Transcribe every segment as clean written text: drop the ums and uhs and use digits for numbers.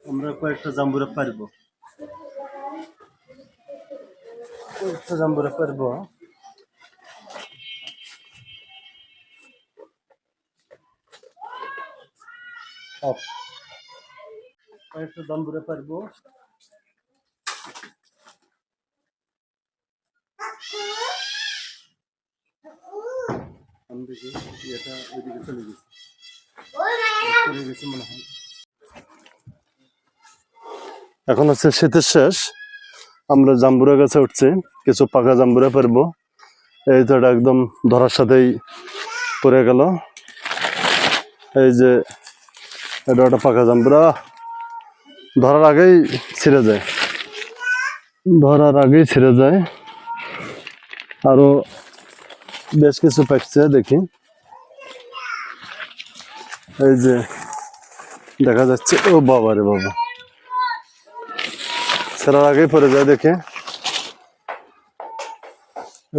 আমরা কয়েকটা জাম্বুরা পারবো, কয়েকটা জাম্বুরা পারবো। কয়েকটা জাম্বুরা পারবো। আমি দেখি এটা ওইদিকে চলে গেছে মনে হয়। এখন হচ্ছে শীতের শেষ, আমরা জাম্বুরা গাছে উঠছি, কিছু পাকা জাম্বুরা পারবো। এই তো এটা একদম ধরার সাথেই পড়ে গেল। এই যে এটা একটা পাকা জাম্বুরা, ধরার আগেই ছিঁড়ে যায়, ধরার আগেই ছিঁড়ে যায়। আরো বেশ কিছু পাকছে দেখি, এই যে দেখা যাচ্ছে। ও বাবা রে বাবা, ছেড়ার আগেই পড়ে যায় দেখে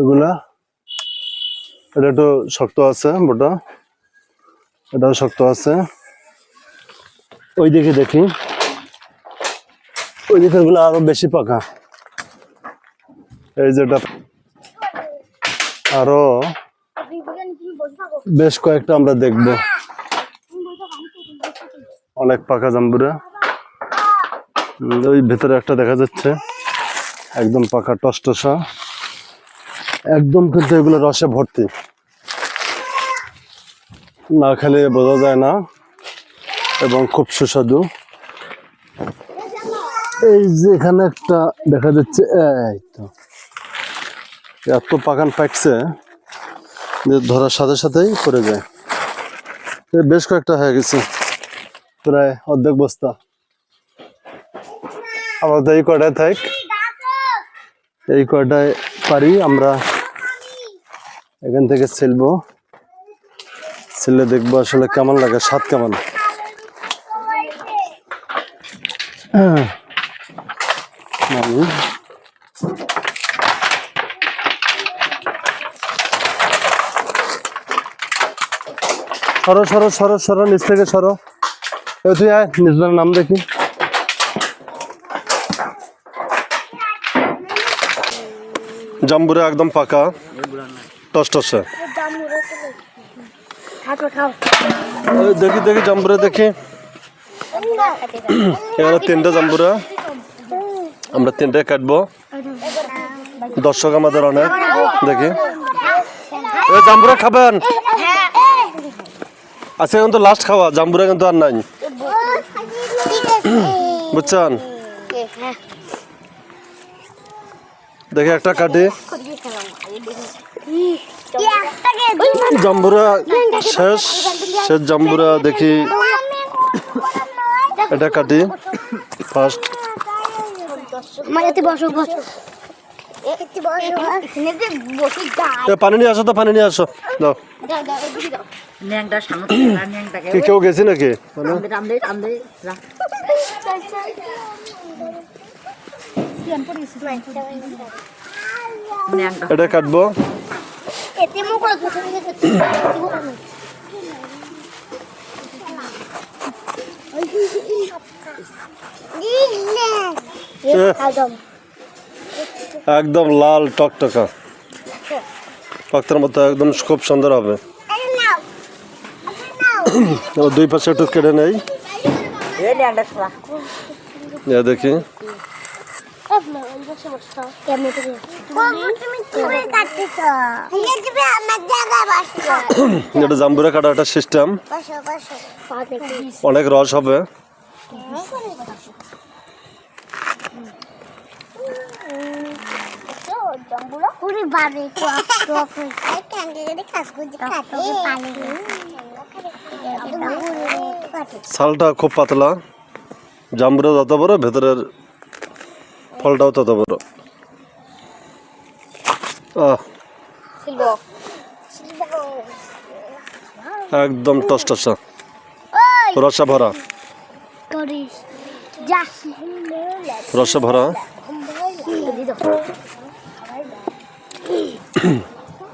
এগুলা। এটা একটু শক্ত আছে, মোটা, এটাও শক্ত আছে। ওই দিকে দেখি, ওই দিকে গুলো আরো বেশি পাকা। এই যেটা আরো বেশ কয়েকটা আমরা দেখব, অনেক পাকা জাম্বুরা। ওই ভেতরে একটা দেখা যাচ্ছে একদম পাকা টসটসা, একদম, কিন্তু এগুলো রসে ভর্তি, না খেলে বোঝা যায় না, এবং খুব সুস্বাদু। এই যে এখানে একটা দেখা যাচ্ছে, এই তো এত পাকান পাকছে যে ধরার সাথে সাথেই পড়ে যায়। বেশ কয়েকটা হয়ে গেছে, প্রায় অর্ধেক বস্তা। আমাদের এই কয়টায় থাক, এই কয়টায় পারি আমরা এখান থেকে ছেলবো, ছেলে দেখবো আসলে কেমন লাগে, স্বাদ কেমন। সরো সরো সরো সরো, নিচ থেকে সরো। তুই আয়, নিজের নাম দেখি। জাম্বুরা একদম পাকা টসটসে। দেখি দেখি জাম্বুরা দেখি, এখানে 3টা জাম্বুরা, আমরা 3টায় কাটবো। দর্শক আমাদের অনেক, দেখি জাম্বুরা খাবেন? আচ্ছা, এখন তো লাস্ট খাওয়া, জাম্বুরা কিন্তু আর নাই, বুঝছেন? দেখি একটা কাটি, জাম্বুরা শেষ, শেষ জাম্বুরা দেখি, এটা কাটি ফার্স্ট। পানি নিয়ে আসো তো, পানি নিয়ে আসো, দাও। কেউ গেছি নাকি? এটা কাটবো। একদম লাল টকটকা, পাক্তার মতো একদম খুব সুন্দর হবে। দুই পাশে একটু কেটে নেই, দেখি। এটা জাম্বুরা কাটা একটা সিস্টেম, অনেক রস হবে। ছালটা খুব পাতলা, জাম্বুরা যত বড় ভেতরের ফলটাও তত বড়। একদম টসটসা, রসা ভরা, রসা ভরা।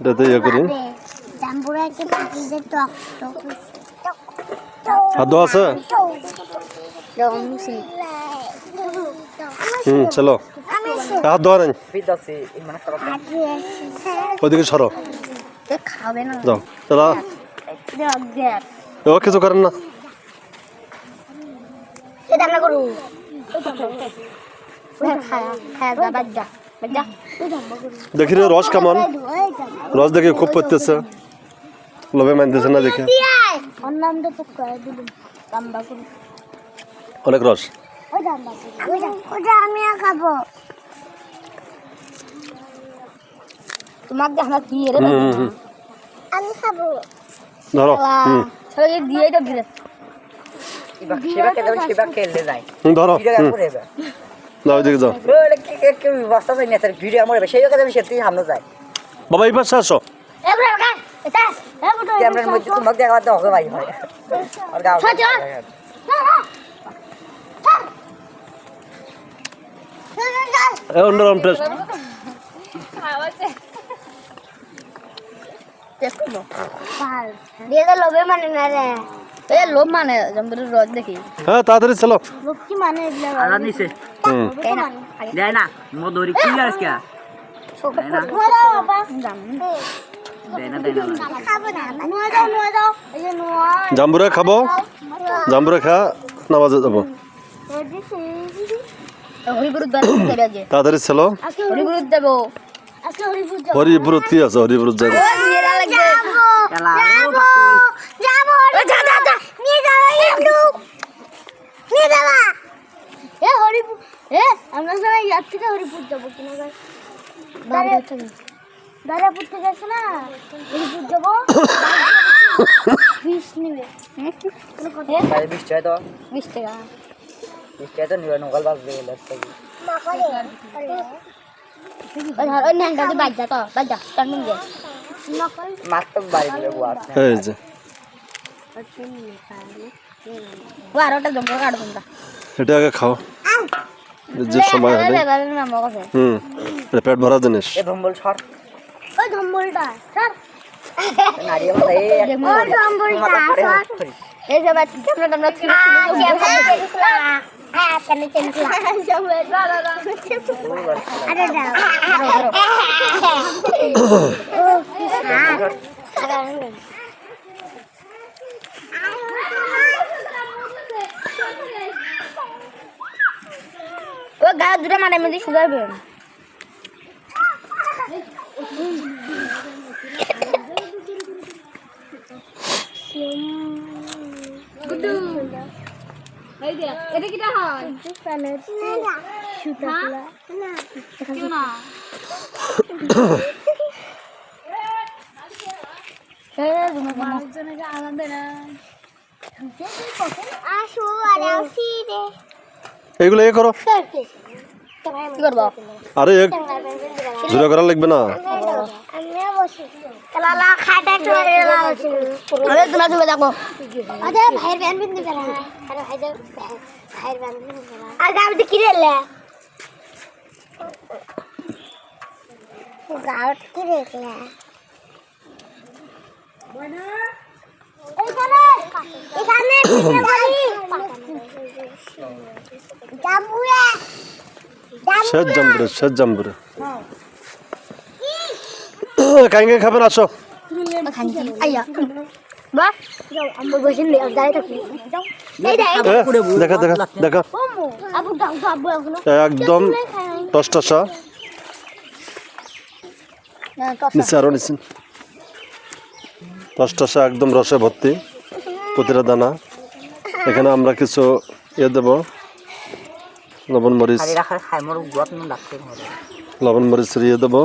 এটাতে ইয়ে করি, খাদ্য আছে, চলো হাত ধোয়া নেই ওইদিকে সরো খাবে না যাও চলো ও কিছু করেন না এটা আমরা করু হ্যাঁ বাজা বাজা দেখি রে রস কেমন রস দেখে খুব পড়তেছে লোভে মানতেছে না দেখে অন্নামটা তো করে দিলাম দাম্বা করু অনেক রস ওই দাম্বা ওটা আমি খাবো তোমাকে দেখা কি রে আমি খাবো ধরো সবাই দিয়ে তো দিলে শিবা খেতে শিবা খেলতে যায় ধরো যাও দিকে যাও বস্তা যাই না ভিডিও আমার সেই কাছে আমি সেটি সামনে যাই বাবা এই পাশে আসো ক্যামেরার মধ্যে তোমাকে দেখা তো হবে ভাই হয় আর গাও অন্যরকম টেস্ট লোভে মানে না রে এ লোভ মানে জম্বুর রোজ দেখি হ্যাঁ তাড়াতাড়ি চলো লোভ কি মানে আলাদা নিছে দেয় না মধুরি কি গাছ কে জাম্বুরা খাবো জাম্বুরা খা নামাজে যাবো তাড়াতাড়ি চলো হরিপুর কি আছে হরিপুর যাবো আমরা সবাই ইয়ার থেকে হরিপুর যাবো কিনা দাদাপুর থেকে আছে না হরিপুর যাবো ফিস নিবে 20 টাকা তো 20 টাকা 20 টাকা তো নিবে নকল বাস দিয়ে লাগছে ওই ন্যাংটা দিয়ে বাজা তো বাজা টার্মিং দে নকল মাত্র বাড়ি দিলে গোয়া এই যে বারোটা জম্বর কাট তোমরা এটা আগে খাও যে সময় হবে এটা পেট ভরা জিনিস এ ধম্বল সর ওই জম্বলটা স্যার নারিয়া বলে এই জম্বলটা এই যে বাচ্চা আমরা হ্যাঁ কেন চেনলা আরে দাও ও গা দুটো মানে মধ্যে শুকাবে গুডু এই দে এটা কিটা হয় সুতালে সুতালা না কেন না মানুষজনকে আনন্দ না আসো আর আসি রে এইগুলো এ করো কি করবো আরে এক জোরে করা লাগবে না আমিও বসি লালা খাটা করে লালছি আরে তোমরা তুমি দেখো আরে ভাইয়ের ব্যান বিন্দু করা আরে ভাইয়ের ব্যান বিন্দু করা আর গাবতে কি রেলে গাবতে কি রেলে এখানে এখানে বলি জাম্বুরে শেষ জাম্বুরে কাইঙ্গে খাবেন আসো আইয়া বাহ আমরা বসে নেই দাঁড়িয়ে থাকি দেখা দেখা দেখা আবু দাও আবু এখন একদম টসটসা নিচে আরো নিচে টসটসা একদম রসে ভর্তি প্রতিটা দানা এখানে আমরা কিছু দেবো লবণ মরিচ লবণ মরিচ দেবো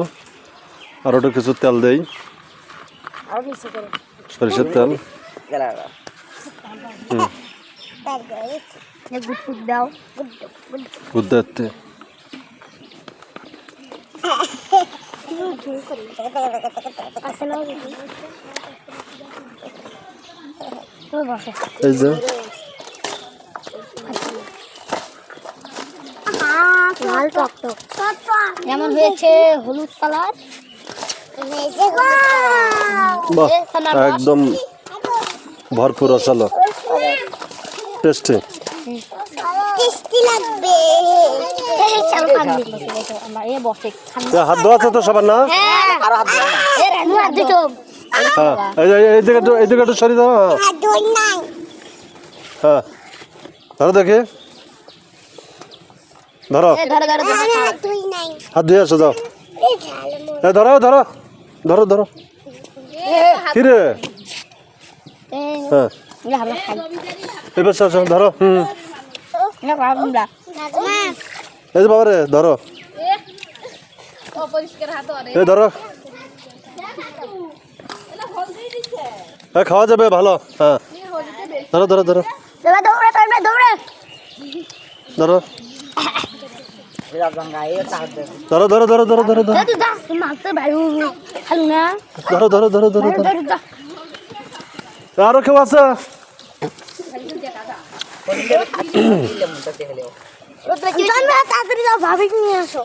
আর ওটা কিছু তেল দেই সরিষার তেল দাও গুদ্দাতে এই যে লাল টকটক যেমন হয়েছে হলুদ কালার বাহ একদম ভরপুর রসালো টেস্টি টেস্টি লাগবে চল খাবি আমার এই বসে খান হাত ধোয়া আছে তো সবার না? আর হাত দাও না এ রানু আর দিছো হ্যাঁ এই দিকে একটু সরিয়ে দাও। আর দই নাই হ্যাঁ ধরো দেখি, ধরো ধরো ধরো দই নাই হাত ধুয়ে আসো যাও। এই ঝাল মো ধরো ধরো ধরো ধরো কি রে? হ্যাঁ না আমরা খাই এবার আসো ধরো। না খাবো না নাজমা এই যে বাবা রে ধরো, এই ধরো, খাওয়া যাবে ভালো। হ্যাঁ ধরো ধরো ধরো দাদা দৌড়ে দৌড়ে দৌড়ে ধরো এরা গঙ্গা এই তার দে ধরো ধরো ধরো ধরো ধরো ধরো তুই দা মারতে বাইরে খালু না ধরো ধরো ধরো ধরো ধরো দা আরো কেউ আছে? দিলে মুটা দেখলে জানবে তাড়াতাড়ি যাও ভাবি নিয়ে আসো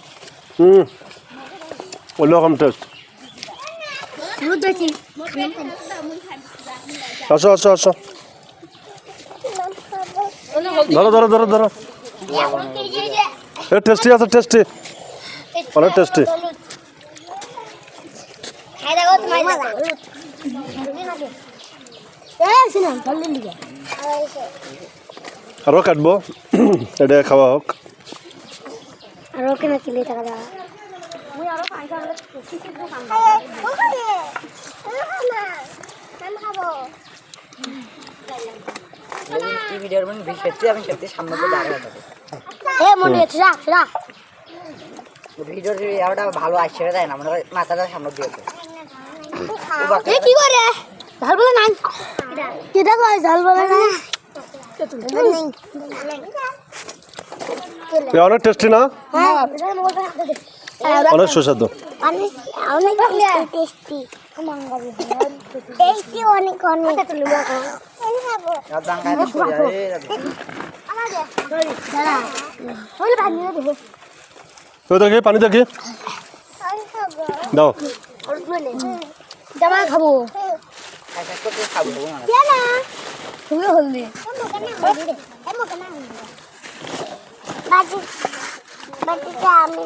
ওয়েলকাম টেস্ট। দুধ দেখি আসো আসো আসো ধরো ধরো ধরো ধরো এ টেস্টি আছে, টেস্টি, অনেক টেস্টি। খাই দেখো তোমার এ সিনা জলদি লিখে আরও কাটবো, এটা খাওয়া হোক। আর ওকে না কিলে টাকা দাও মুই আরো পাঁচটা হলে এই ভিডিওর মধ্যে বিশেষ আমি সত্যি সামনে তো দাঁড়িয়ে থাকি এ মনে আছে যা যা ভিডিওর ভিডিওটা ভালো আসছে তাই না মানে মাথাটা সামনে দিয়েছে এ কি করে ঝাল বলে নাই কি দেখো ঝাল বলে নাই অনেক টেস্টি না, হ্যাঁ অনেক সুস্বাদু। অনেক অনেক টেস্টি টেস্টি অনেক অনেক খাবো আর গঙ্গা সরে দাদা বলে পানি দেবো তো দেখি পানি দেখি দাও। জামা খাবো একটা করতে খাবো না কেন তুমি হলদি বাজি বাজিটা আমি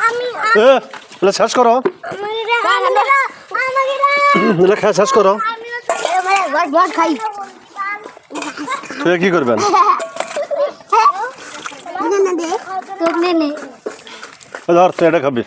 আমি শেষ করো, খাই শেষ করো। খাই তুই কি করবেন? ধর ধর তুই এটা খাবি।